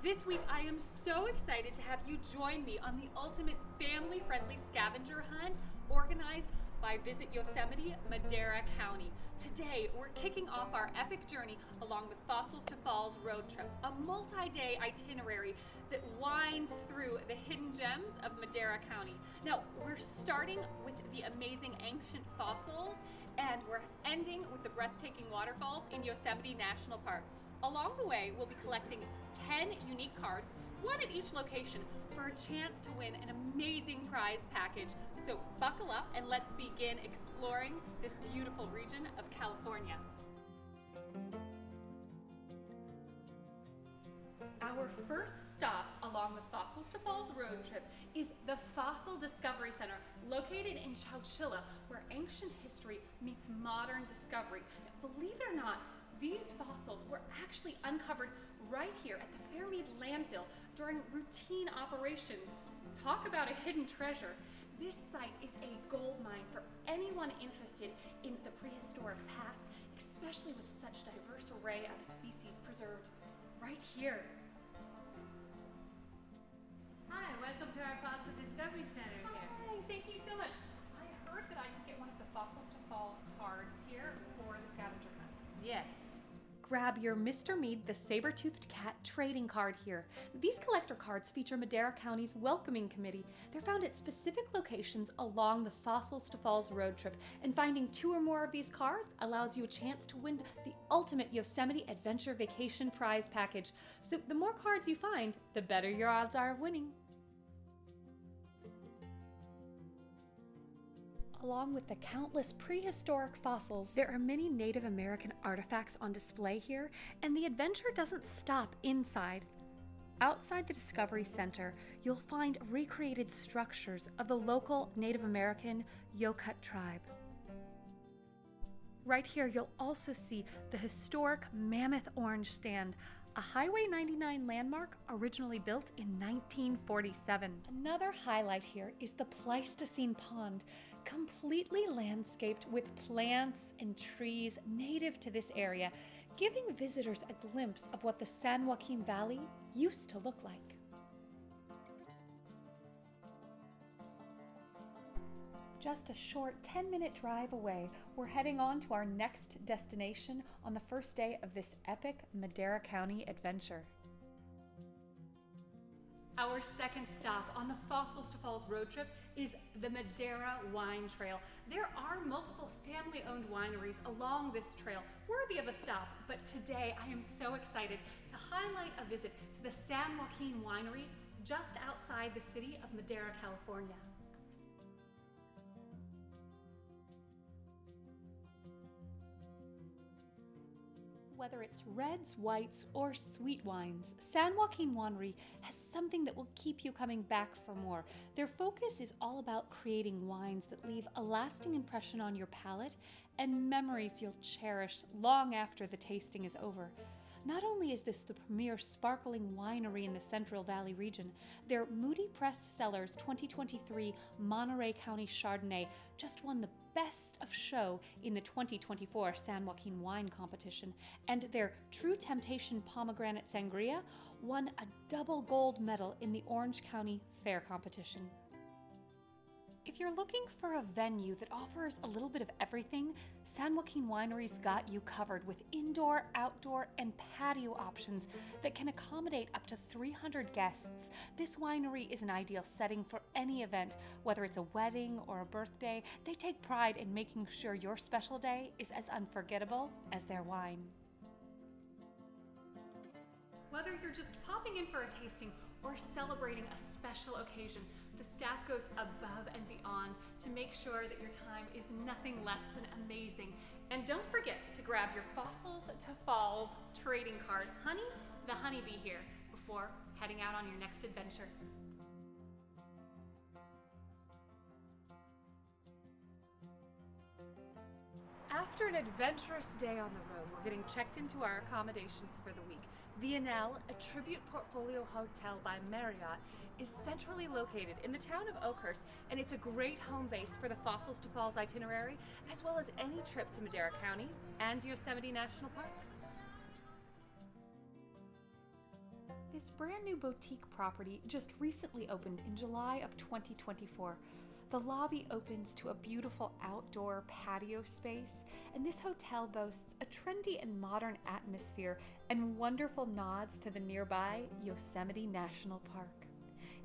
This week, I am so excited to have you join me on the ultimate family-friendly scavenger hunt organized by Visit Yosemite, Madera County. Today, we're kicking off our epic journey along the Fossils to Falls road trip, a multi-day itinerary that winds through the hidden gems of Madera County. Now, we're starting with the amazing ancient fossils, and we're ending with the breathtaking waterfalls in Yosemite National Park. Along the way, we'll be collecting 10 unique cards, one at each location, for a chance to win an amazing prize package. So buckle up and let's begin exploring this beautiful region of California. Our first stop along the Fossils to Falls road trip is the Fossil Discovery Center, located in Chowchilla, where ancient history meets modern discovery. Believe it or not, these fossils were actually uncovered right here at the Fairmead landfill during routine operations. Talk about a hidden treasure. This site is a gold mine for anyone interested in the prehistoric past, especially with such diverse array of species preserved right here. Hi, welcome to our Fossil Discovery Center here. Hi, thank you so much. I heard that I can get one of the Fossils to Falls cards here for the scavenger hunt. Yes. Grab your Mr. Mead the Saber-Toothed Cat trading card here. These collector cards feature Madera County's welcoming committee. They're found at specific locations along the Fossils to Falls road trip, and finding 2 or more of these cards allows you a chance to win the ultimate Yosemite Adventure Vacation Prize Package. So the more cards you find, the better your odds are of winning. Along with the countless prehistoric fossils, there are many Native American artifacts on display here, and the adventure doesn't stop inside. Outside the Discovery Center, you'll find recreated structures of the local Native American Yokut tribe. Right here, you'll also see the historic Mammoth Orange Stand, a Highway 99 landmark originally built in 1947. Another highlight here is the Pleistocene Pond, completely landscaped with plants and trees native to this area, giving visitors a glimpse of what the San Joaquin Valley used to look like. Just a short 10-minute drive away, we're heading on to our next destination on the first day of this epic Madera County adventure. Our second stop on the Fossils to Falls road trip is the Madera Wine Trail. There are multiple family-owned wineries along this trail, worthy of a stop, but today I am so excited to highlight a visit to the San Joaquin Winery just outside the city of Madera, California. Whether it's reds, whites, or sweet wines, San Joaquin Winery has something that will keep you coming back for more. Their focus is all about creating wines that leave a lasting impression on your palate and memories you'll cherish long after the tasting is over. Not only is this the premier sparkling winery in the Central Valley region, their Moody Press Cellars 2023 Monterey County Chardonnay just won the Best of Show in the 2024 San Joaquin Wine Competition, and their True Temptation Pomegranate Sangria won a double gold medal in the Orange County Fair Competition. If you're looking for a venue that offers a little bit of everything, San Joaquin Winery's got you covered with indoor, outdoor, and patio options that can accommodate up to 300 guests. This winery is an ideal setting for any event, whether it's a wedding or a birthday. They take pride in making sure your special day is as unforgettable as their wine. Whether you're just popping in for a tasting or celebrating a special occasion, the staff goes above and beyond to make sure that your time is nothing less than amazing. And don't forget to grab your Fossils to Falls trading card, Honey the Honeybee here, before heading out on your next adventure. After an adventurous day on the road, we're getting checked into our accommodations for the week. The Inelle, a tribute portfolio hotel by Marriott, is centrally located in the town of Oakhurst, and it's a great home base for the Fossils to Falls itinerary, as well as any trip to Madera County and Yosemite National Park. This brand new boutique property just recently opened in July of 2024. The lobby opens to a beautiful outdoor patio space, and this hotel boasts a trendy and modern atmosphere and wonderful nods to the nearby Yosemite National Park.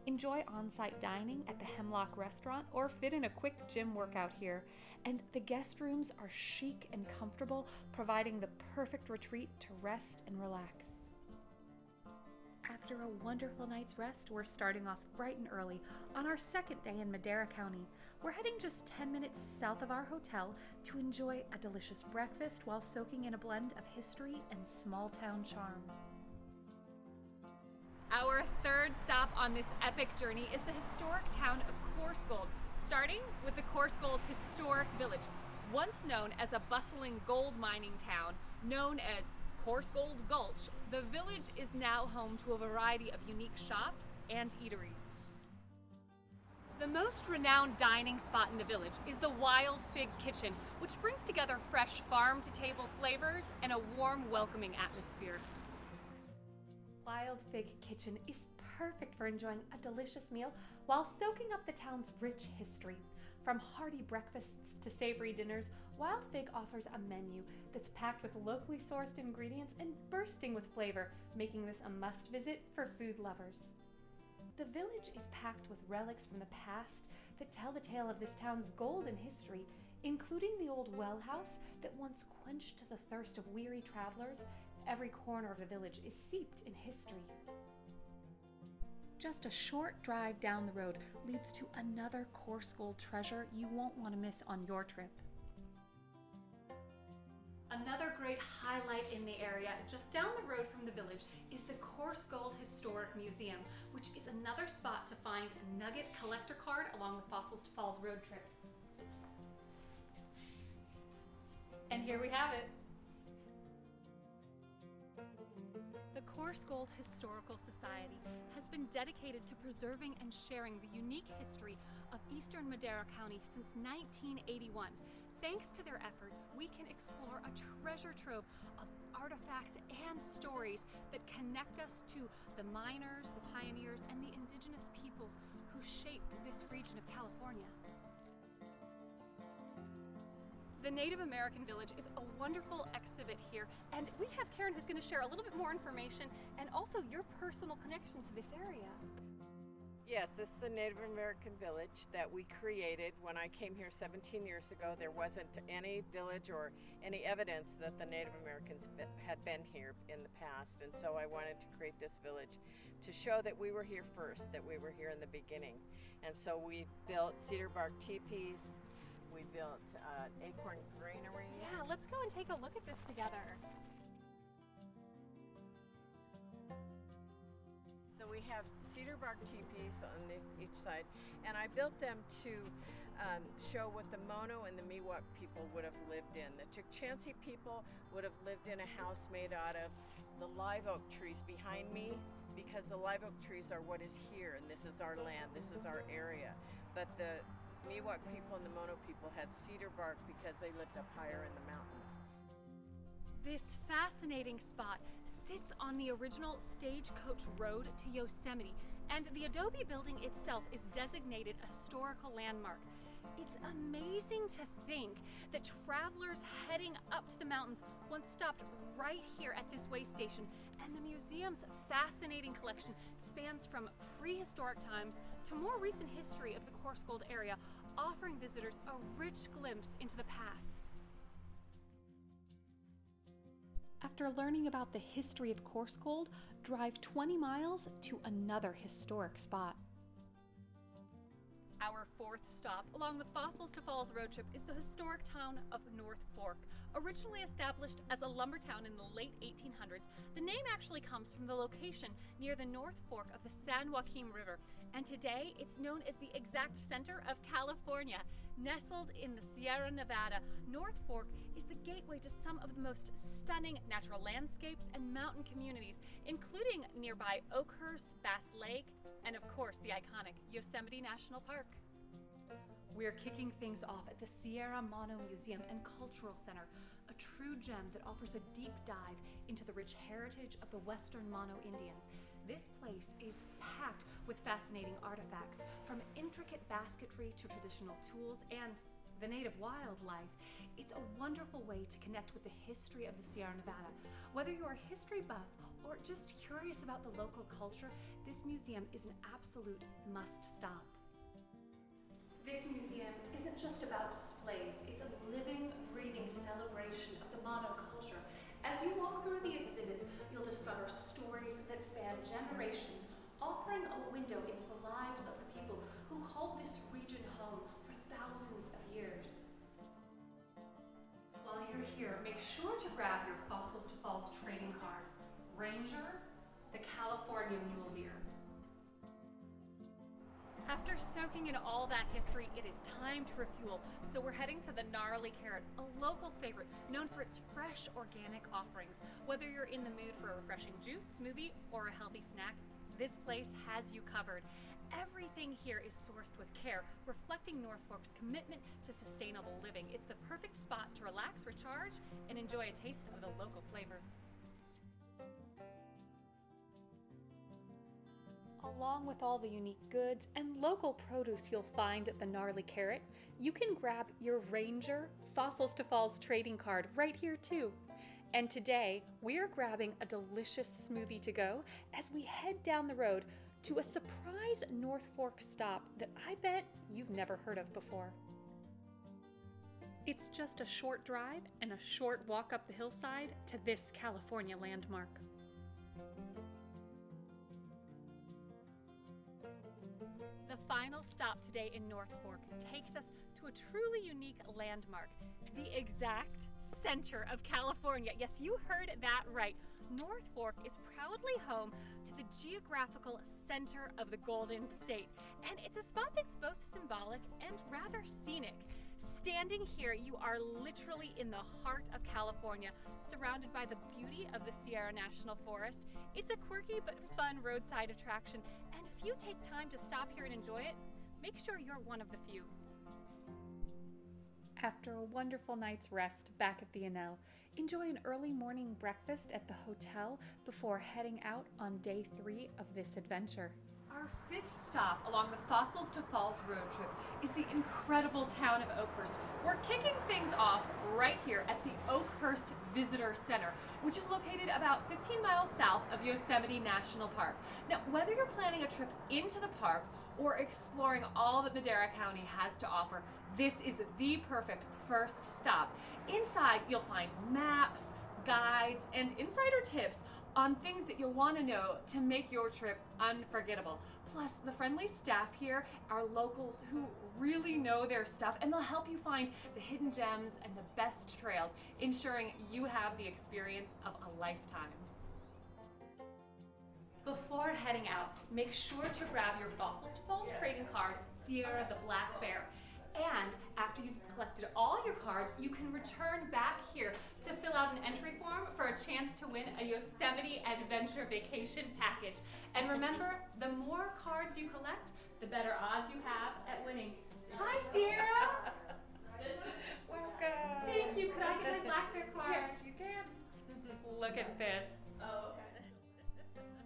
Enjoy on-site dining at the Hemlock Restaurant or fit in a quick gym workout here. And the guest rooms are chic and comfortable, providing the perfect retreat to rest and relax. After a wonderful night's rest, we're starting off bright and early on our second day in Madera County. We're heading just 10 minutes south of our hotel to enjoy a delicious breakfast while soaking in a blend of history and small-town charm. Our third stop on this epic journey is the historic town of Coarsegold, starting with the Coarsegold Historic Village, once known as a bustling gold mining town known as Coarsegold Gulch. The village is now home to a variety of unique shops and eateries. The most renowned dining spot in the village is the Wild Fig Kitchen, which brings together fresh farm-to-table flavors and a warm, welcoming atmosphere. Wild Fig Kitchen is perfect for enjoying a delicious meal while soaking up the town's rich history. From hearty breakfasts to savory dinners, Wild Fig offers a menu that's packed with locally sourced ingredients and bursting with flavor, making this a must-visit for food lovers. The village is packed with relics from the past that tell the tale of this town's golden history, including the old well house that once quenched the thirst of weary travelers. Every corner of the village is steeped in history. Just a short drive down the road leads to another Coarsegold treasure you won't want to miss on your trip. Another great highlight in the area, just down the road from the village, is the Coarsegold Historic Museum, which is another spot to find a nugget collector card along the Fossils to Falls road trip. And here we have it. The Coarsegold Historical Society has been dedicated to preserving and sharing the unique history of Eastern Madera County since 1981. Thanks to their efforts, we can explore a treasure trove of artifacts and stories that connect us to the miners, the pioneers, and the indigenous peoples who shaped this region of California. The Native American Village is a wonderful exhibit here, and we have Karen who's going to share a little bit more information and also your personal connection to this area. Yes, this is the Native American Village that we created when I came here 17 years ago. There wasn't any village or any evidence that the Native Americans had been here in the past, and so I wanted to create this village to show that we were here first, that we were here in the beginning. And so we built cedar bark teepees. We built acorn granary. Yeah, let's go and take a look at this together. So we have cedar bark teepees on each side, and I built them to show what the Mono and the Miwok people would have lived in. The Chukchansi people would have lived in a house made out of the live oak trees behind me, because the live oak trees are what is here, and this is our land, this is our area. But the Miwok people and the Mono people had cedar bark because they lived up higher in the mountains. This fascinating spot sits on the original Stagecoach Road to Yosemite, and the adobe building itself is designated a historical landmark. It's amazing to think that travelers heading up to the mountains once stopped right here at this way station, and the museum's fascinating collection spans from prehistoric times to more recent history of the Coarsegold area, offering visitors a rich glimpse into the past. After learning about the history of Coarsegold, drive 20 miles to another historic spot. Our fourth stop along the Fossils to Falls road trip is the historic town of North Fork. Originally established as a lumber town in the late 1800s, the name actually comes from the location near the North Fork of the San Joaquin River, and today it's known as the exact center of California. Nestled in the Sierra Nevada, North Fork is the gateway to some of the most stunning natural landscapes and mountain communities, including nearby Oakhurst, Bass Lake, and of course the iconic Yosemite National Park. We're kicking things off at the Sierra Mono Museum and Cultural Center, a true gem that offers a deep dive into the rich heritage of the Western Mono Indians. This place is packed with fascinating artifacts, from intricate basketry to traditional tools and the native wildlife. It's a wonderful way to connect with the history of the Sierra Nevada. Whether you're a history buff or just curious about the local culture, this museum is an absolute must-stop. This museum isn't just about displays, it's a living, breathing celebration of the monoculture. As you walk through the exhibits, you'll discover stories that span generations, offering a window into the lives of the people who called this region home for thousands of years. While you're here, make sure to grab your Fossils to Falls trading card. Ranger, the California mule deer. After soaking in all that history, it is time to refuel. So we're heading to the Gnarly carrot, a local favorite known for its fresh organic offerings. Whether you're in the mood for a refreshing juice, smoothie, or a healthy snack, this place has you covered. Everything here is sourced with care, reflecting North Fork's commitment to sustainable living. It's the perfect spot to relax, recharge, and enjoy a taste of the local flavor. Along with all the unique goods and local produce you'll find at the Gnarly Carrot, you can grab your Ranger Fossils to Falls trading card right here too. And today, we are grabbing a delicious smoothie to go as we head down the road to a surprise North Fork stop that I bet you've never heard of before. It's just a short drive and a short walk up the hillside to this California landmark. The final stop today in North Fork takes us to a truly unique landmark, the exact center of California. Yes, you heard that right. North Fork is proudly home to the geographical center of the Golden State, and it's a spot that's both symbolic and rather scenic. Standing here, you are literally in the heart of California, surrounded by the beauty of the Sierra National Forest. It's a quirky but fun roadside attraction, and if you take time to stop here and enjoy it, make sure you're one of the few. After a wonderful night's rest back at the Inelle, enjoy an early morning breakfast at the hotel before heading out on day 3 of this adventure. Our 5th stop along the Fossils to Falls road trip is the incredible town of Oakhurst. We're kicking things off right here at the Oakhurst Visitor Center, which is located about 15 miles south of Yosemite National Park. Now, whether you're planning a trip into the park or exploring all that Madera County has to offer, this is the perfect first stop. Inside, you'll find maps, guides, and insider tips on things that you'll want to know to make your trip unforgettable. Plus, the friendly staff here are locals who really know their stuff, and they'll help you find the hidden gems and the best trails, ensuring you have the experience of a lifetime. Before heading out, make sure to grab your Fossils to Falls trading card, Sierra the Black Bear. And after you've collected all your cards, you can return back here to fill out an entry form for a chance to win a Yosemite Adventure Vacation Package. And remember, the more cards you collect, the better odds you have at winning. Hi, Sierra! Welcome! Thank you. Could I get my Black Bear card? Yes, you can. Look at this. Oh, okay.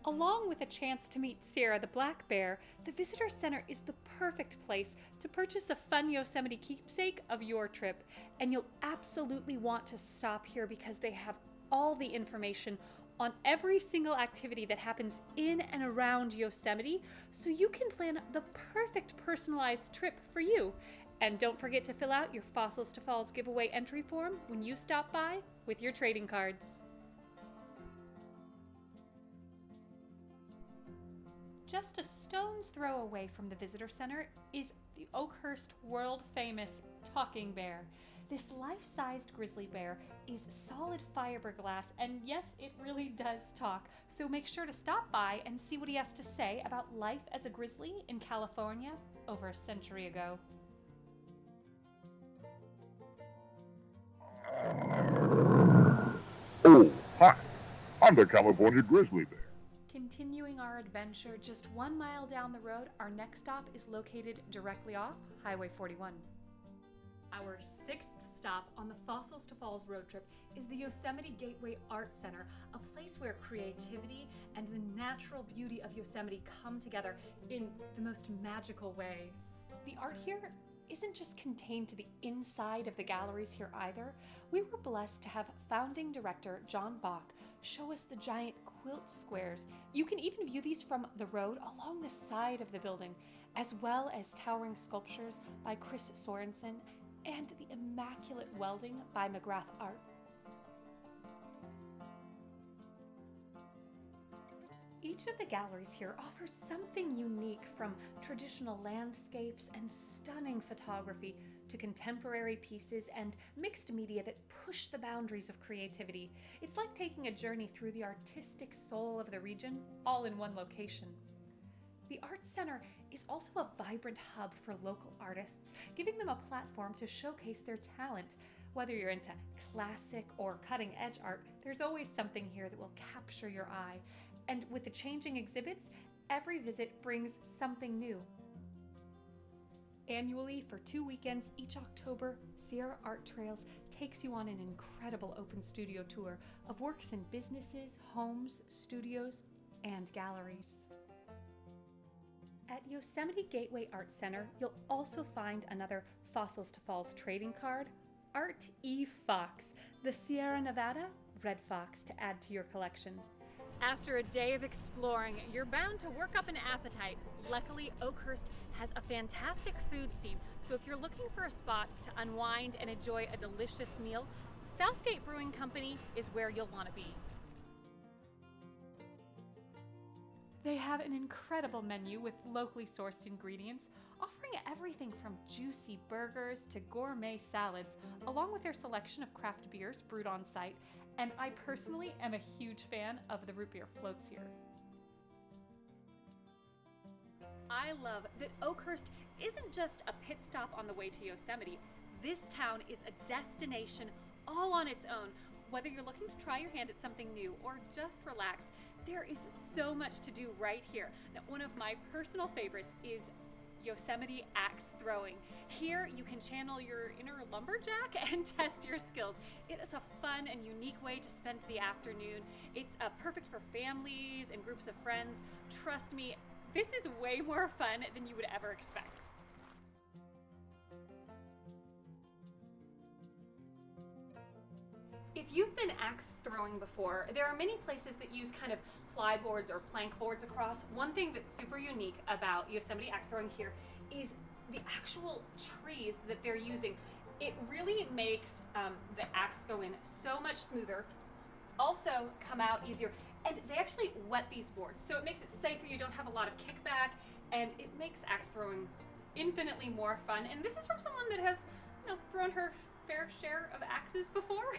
Along with a chance to meet Sierra the Black Bear, the Visitor Center is the perfect place to purchase a fun Yosemite keepsake of your trip. And you'll absolutely want to stop here because they have all the information on every single activity that happens in and around Yosemite, so you can plan the perfect personalized trip for you. And don't forget to fill out your Fossils to Falls giveaway entry form when you stop by with your trading cards. Just a stone's throw away from the Visitor Center is the Oakhurst world-famous talking bear. This life-sized grizzly bear is solid fiberglass, and yes, it really does talk. So make sure to stop by and see what he has to say about life as a grizzly in California over a century ago. Oh, hi. I'm the California grizzly bear. Can Continuing our adventure just 1 mile down the road, our next stop is located directly off Highway 41. Our sixth stop on the Fossils to Falls road trip is the Yosemite Gateway Art Center, a place where creativity and the natural beauty of Yosemite come together in the most magical way. The art here isn't just contained to the inside of the galleries here either. We were blessed to have founding director John Bach show us the giant quilt squares. You can even view these from the road along the side of the building, as well as towering sculptures by Chris Sorensen and the immaculate welding by McGrath Art. Each of the galleries here offers something unique, from traditional landscapes and stunning photography to contemporary pieces and mixed media that push the boundaries of creativity. It's like taking a journey through the artistic soul of the region, all in one location. The Arts Center is also a vibrant hub for local artists, giving them a platform to showcase their talent. Whether you're into classic or cutting-edge art, there's always something here that will capture your eye. And with the changing exhibits, every visit brings something new. Annually, for 2 weekends each October, Sierra Art Trails takes you on an incredible open studio tour of works in businesses, homes, studios, and galleries. At Yosemite Gateway Art Center, you'll also find another Fossils to Falls trading card, Art E. Fox, the Sierra Nevada Red Fox, to add to your collection. After a day of exploring, you're bound to work up an appetite. Luckily, Oakhurst has a fantastic food scene, so if you're looking for a spot to unwind and enjoy a delicious meal, Southgate Brewing Company is where you'll want to be. They have an incredible menu with locally sourced ingredients, offering everything from juicy burgers to gourmet salads, along with their selection of craft beers brewed on site. And I personally am a huge fan of the root beer floats here. I love that Oakhurst isn't just a pit stop on the way to Yosemite. This town is a destination all on its own. Whether you're looking to try your hand at something new or just relax, there is so much to do right here. Now, one of my personal favorites is Yosemite axe throwing. Here you can channel your inner lumberjack and test your skills. It is a fun and unique way to spend the afternoon. It's perfect for families and groups of friends. Trust me, this is way more fun than you would ever expect. If you've been axe throwing before, there are many places that use kind of ply boards or plank boards across. One thing that's super unique about Yosemite axe throwing here is the actual trees that they're using. It really makes the axe go in so much smoother, also come out easier, and they actually wet these boards, so it makes it safer. You don't have a lot of kickback, and it makes axe throwing infinitely more fun. And this is from someone that has, thrown her fair share of axes before.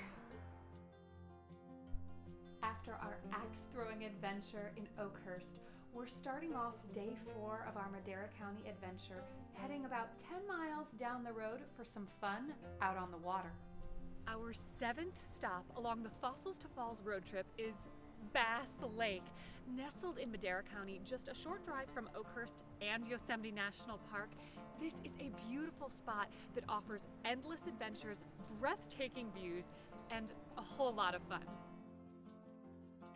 After our axe-throwing adventure in Oakhurst, we're starting off day 4 of our Madera County adventure, heading about 10 miles down the road for some fun out on the water. Our 7th stop along the Fossils to Falls road trip is Bass Lake. Nestled in Madera County, just a short drive from Oakhurst and Yosemite National Park, this is a beautiful spot that offers endless adventures, breathtaking views, and a whole lot of fun.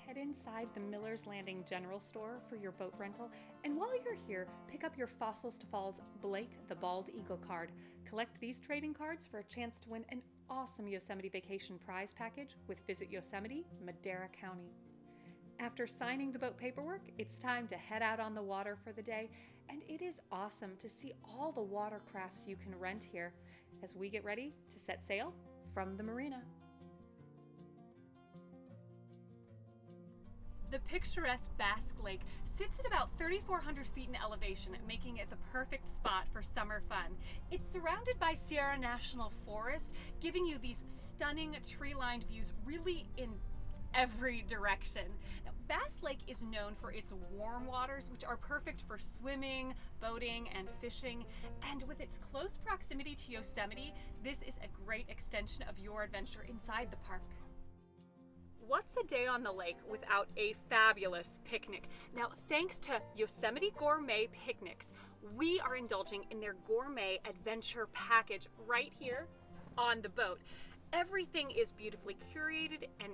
Head inside the Miller's Landing General Store for your boat rental, and while you're here, pick up your Fossils to Falls Blake the Bald Eagle card. Collect these trading cards for a chance to win an awesome Yosemite Vacation Prize Package with Visit Yosemite, Madera County. After signing the boat paperwork, it's time to head out on the water for the day, and it is awesome to see all the watercrafts you can rent here as we get ready to set sail from the marina. The picturesque Basque Lake sits at about 3,400 feet in elevation, making it the perfect spot for summer fun. It's surrounded by Sierra National Forest, giving you these stunning tree-lined views really in every direction. Now, Bass Lake is known for its warm waters, which are perfect for swimming, boating, and fishing. And with its close proximity to Yosemite, this is a great extension of your adventure inside the park. What's a day on the lake without a fabulous picnic? Now, thanks to Yosemite Gourmet Picnics, we are indulging in their Gourmet Adventure Package right here on the boat. Everything is beautifully curated and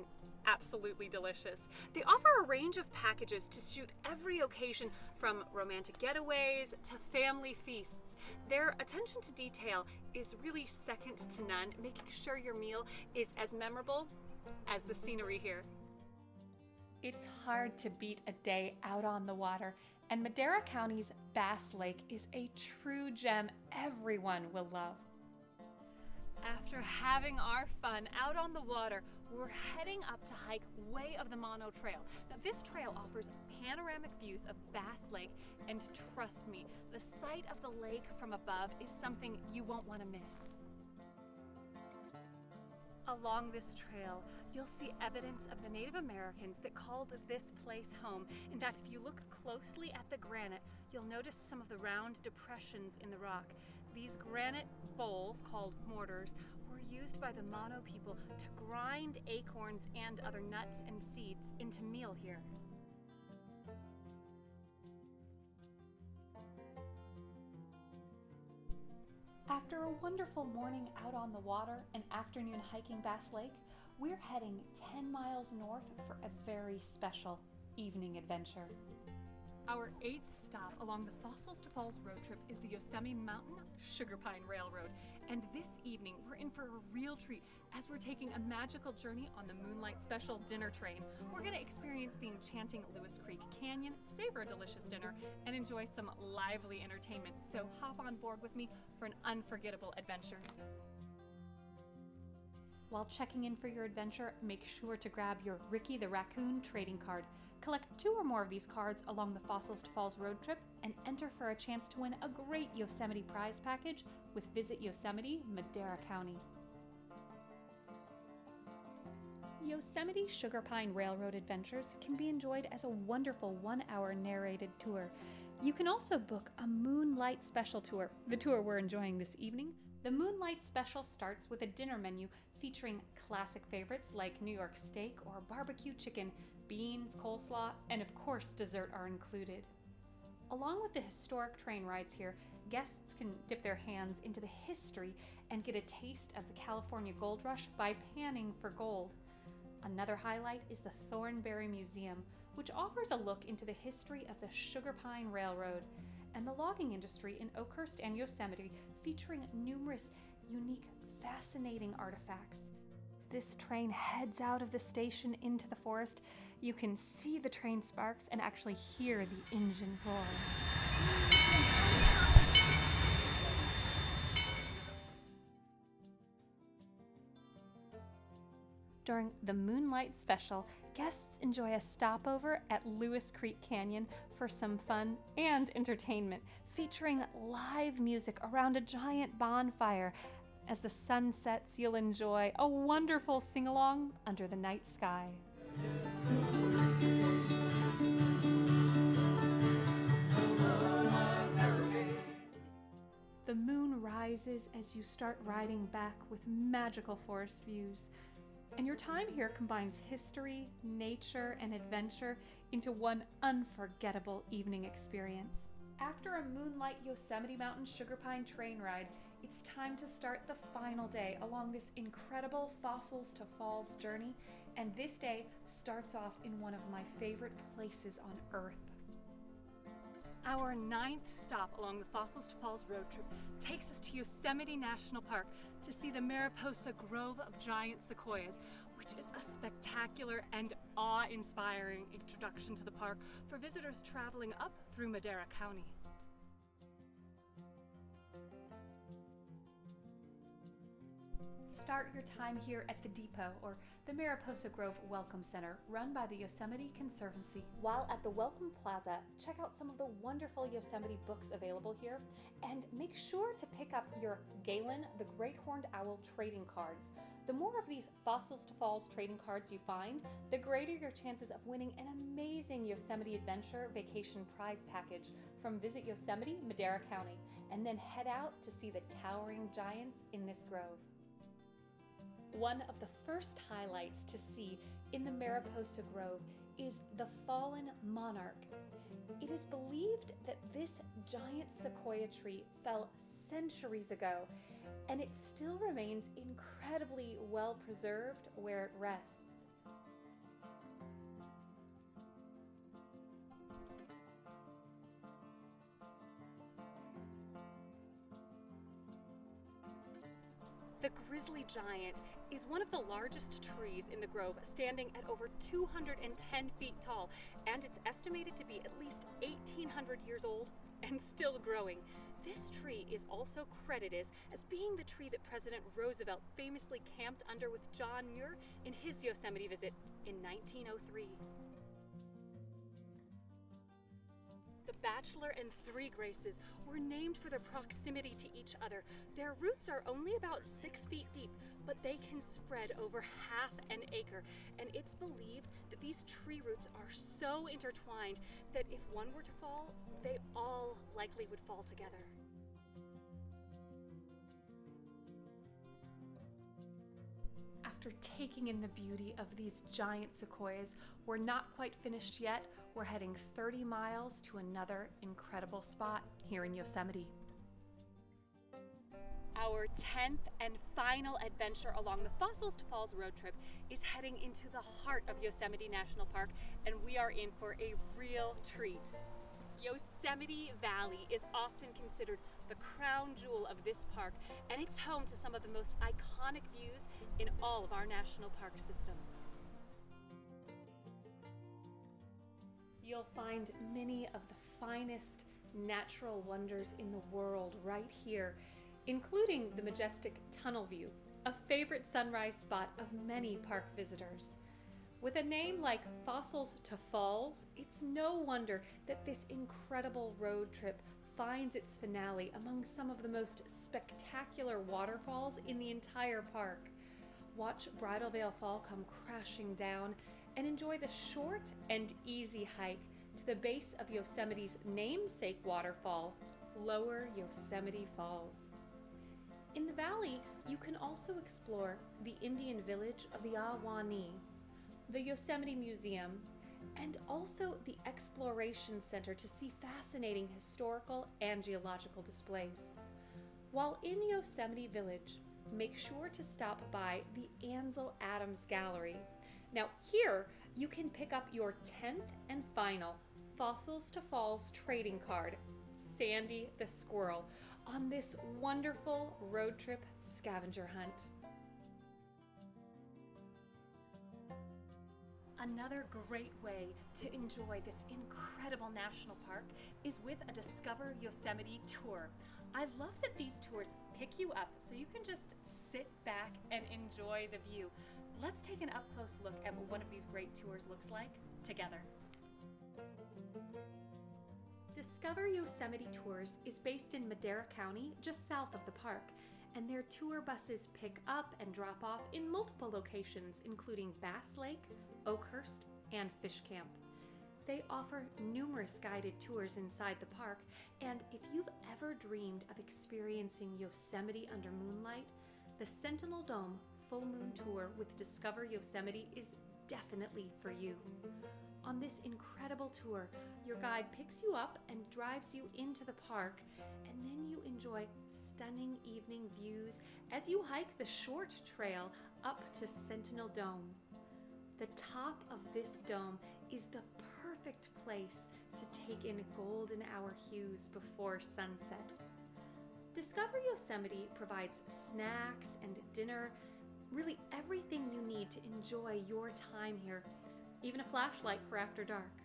absolutely delicious. They offer a range of packages to suit every occasion, from romantic getaways to family feasts. Their attention to detail is really second to none, making sure your meal is as memorable as the scenery here. It's hard to beat a day out on the water, and Madera County's Bass Lake is a true gem everyone will love. After having our fun out on the water, we're heading up to hike Way of the Mono Trail. Now, this trail offers panoramic views of Bass Lake, and trust me, the sight of the lake from above is something you won't want to miss. Along this trail, you'll see evidence of the Native Americans that called this place home. In fact, if you look closely at the granite, you'll notice some of the round depressions in the rock. These granite bowls, called mortars, were used by the Mono people to grind acorns and other nuts and seeds into meal here. After a wonderful morning out on the water and afternoon hiking Bass Lake, we're heading 10 miles north for a very special evening adventure. Our 8th stop along the Fossils to Falls road trip is the Yosemite Mountain Sugar Pine Railroad. And this evening, we're in for a real treat as we're taking a magical journey on the Moonlight Special dinner train. We're going to experience the enchanting Lewis Creek Canyon, savor a delicious dinner, and enjoy some lively entertainment. So hop on board with me for an unforgettable adventure. While checking in for your adventure, make sure to grab your Ricky the Raccoon trading card. Collect 2 or more of these cards along the Fossils to Falls road trip and enter for a chance to win a great Yosemite prize package with Visit Yosemite, Madera County. Yosemite Sugar Pine Railroad Adventures can be enjoyed as a wonderful 1-hour narrated tour. You can also book a Moonlight Special tour, the tour we're enjoying this evening. The Moonlight Special starts with a dinner menu featuring classic favorites like New York steak or barbecue chicken, beans, coleslaw, and of course dessert are included. Along with the historic train rides here, guests can dip their hands into the history and get a taste of the California Gold Rush by panning for gold. Another highlight is the Thornberry Museum, which offers a look into the history of the Sugar Pine Railroad and the logging industry in Oakhurst and Yosemite, featuring numerous unique, fascinating artifacts. As this train heads out of the station into the forest, you can see the train sparks and actually hear the engine roar. During the Moonlight Special, guests enjoy a stopover at Lewis Creek Canyon for some fun and entertainment, featuring live music around a giant bonfire. As the sun sets, you'll enjoy a wonderful sing-along under the night sky. The moon rises as you start riding back with magical forest views. And your time here combines history, nature, and adventure into one unforgettable evening experience. After a moonlight Yosemite Mountain Sugar Pine train ride, it's time to start the final day along this incredible Fossils to Falls journey, and this day starts off in one of my favorite places on Earth. Our 9th stop along the Fossils to Falls road trip takes us to Yosemite National Park to see the Mariposa Grove of Giant Sequoias, which is a spectacular and awe-inspiring introduction to the park for visitors traveling up through Madera County. Start your time here at the depot, or the Mariposa Grove Welcome Center, run by the Yosemite Conservancy. While at the Welcome Plaza, check out some of the wonderful Yosemite books available here, and make sure to pick up your Galen the Great Horned Owl trading cards. The more of these Fossils to Falls trading cards you find, the greater your chances of winning an amazing Yosemite Adventure Vacation Prize Package from Visit Yosemite, Madera County, and then head out to see the towering giants in this grove. One of the first highlights to see In the Mariposa Grove is the fallen monarch. It is believed that this giant sequoia tree fell centuries ago, and it still remains incredibly well preserved where it rests. The grizzly giant is one of the largest trees in the grove, standing at over 210 feet tall, and it's estimated to be at least 1,800 years old and still growing. This tree is also credited as being the tree that President Roosevelt famously camped under with John Muir in his Yosemite visit in 1903. The Bachelor and Three Graces were named for their proximity to each other. Their roots are only about 6 feet deep, but they can spread over half an acre. And it's believed that these tree roots are so intertwined that if one were to fall, they all likely would fall together. After taking in the beauty of these giant sequoias, we're not quite finished yet. We're heading 30 miles to another incredible spot here in Yosemite. Our 10th and final adventure along the Fossils to Falls road trip is heading into the heart of Yosemite National Park, and we are in for a real treat. Yosemite Valley is often considered the crown jewel of this park, and it's home to some of the most iconic views in all of our national park system. You'll find many of the finest natural wonders in the world right here, including the majestic tunnel view, a favorite sunrise spot of many park visitors. With a name like Fossils to Falls, it's no wonder that this incredible road trip finds its finale among some of the most spectacular waterfalls in the entire park. Watch Bridal Veil Fall come crashing down and enjoy the short and easy hike to the base of Yosemite's namesake waterfall, Lower Yosemite Falls. In the valley, you can also explore the Indian village of the Ahwahnee, the Yosemite Museum, and also the Exploration Center to see fascinating historical and geological displays. While in Yosemite Village, make sure to stop by the Ansel Adams Gallery. Now here, you can pick up your 10th and final Fossils to Falls trading card, Sandy the Squirrel, on this wonderful road trip scavenger hunt. Another great way to enjoy this incredible national park is with a Discover Yosemite tour. I love that these tours pick you up so you can just sit back and enjoy the view. Let's take an up-close look at what one of these great tours looks like together. Discover Yosemite Tours is based in Madera County, just south of the park, and their tour buses pick up and drop off in multiple locations, including Bass Lake, Oakhurst, and Fish Camp. They offer numerous guided tours inside the park, and if you've ever dreamed of experiencing Yosemite under moonlight, the Sentinel Dome Full Moon Tour with Discover Yosemite is definitely for you. On this incredible tour, your guide picks you up and drives you into the park, and then you enjoy stunning evening views as you hike the short trail up to Sentinel Dome. The top of this dome is the perfect place to take in golden hour hues before sunset. Discover Yosemite provides snacks and dinner, really everything you need to enjoy your time here, even a flashlight for after dark.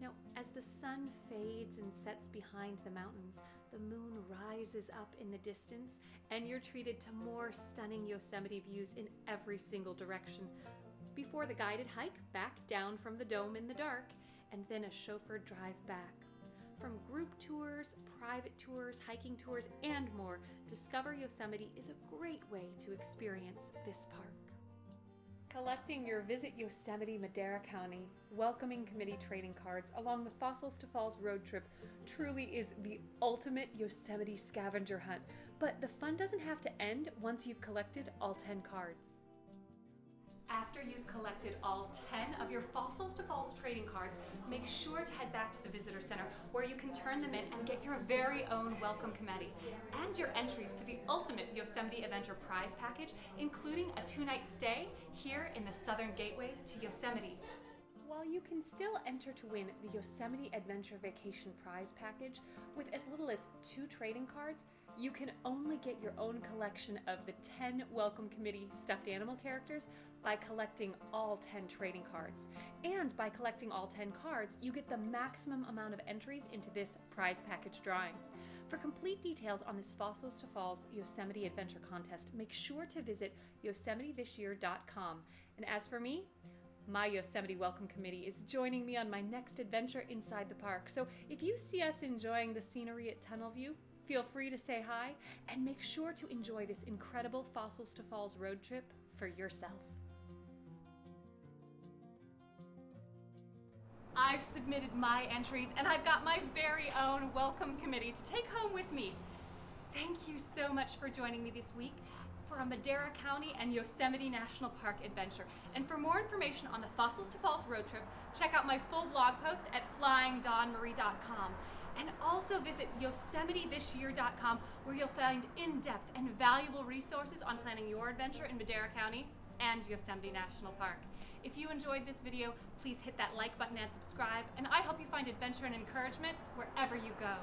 Now, as the sun fades and sets behind the mountains, the moon rises up in the distance, and you're treated to more stunning Yosemite views in every single direction, before the guided hike back down from the dome in the dark, and then a chauffeur drive back. From group tours, private tours, hiking tours, and more, Discover Yosemite is a great way to experience this park. Collecting your Visit Yosemite Madera County welcoming committee trading cards along the Fossils to Falls road trip truly is the ultimate Yosemite scavenger hunt, but the fun doesn't have to end once you've collected all 10 cards. After you've collected all 10 of your Fossils to Falls trading cards, make sure to head back to the Visitor Center where you can turn them in and get your very own welcome committee and your entries to the ultimate Yosemite Adventure Prize Package, including a 2-night stay here in the Southern Gateway to Yosemite. While you can still enter to win the Yosemite Adventure Vacation Prize Package with as little as 2 trading cards, you can only get your own collection of the 10 Welcome Committee stuffed animal characters by collecting all 10 trading cards. And by collecting all 10 cards, you get the maximum amount of entries into this prize package drawing. For complete details on this Fossils to Falls Yosemite Adventure Contest, make sure to visit yosemiteThisYear.com. And as for me, my Yosemite Welcome Committee is joining me on my next adventure inside the park. So if you see us enjoying the scenery at Tunnel View, feel free to say hi and make sure to enjoy this incredible Fossils to Falls road trip for yourself. I've submitted my entries and I've got my very own welcome committee to take home with me. Thank you so much for joining me this week for a Madera County and Yosemite National Park adventure. And for more information on the Fossils to Falls road trip, check out my full blog post at flyingdawnmarie.com. And also visit yosemiteThisYear.com, where you'll find in-depth and valuable resources on planning your adventure in Madera County and Yosemite National Park. If you enjoyed this video, please hit that like button and subscribe, and I hope you find adventure and encouragement wherever you go.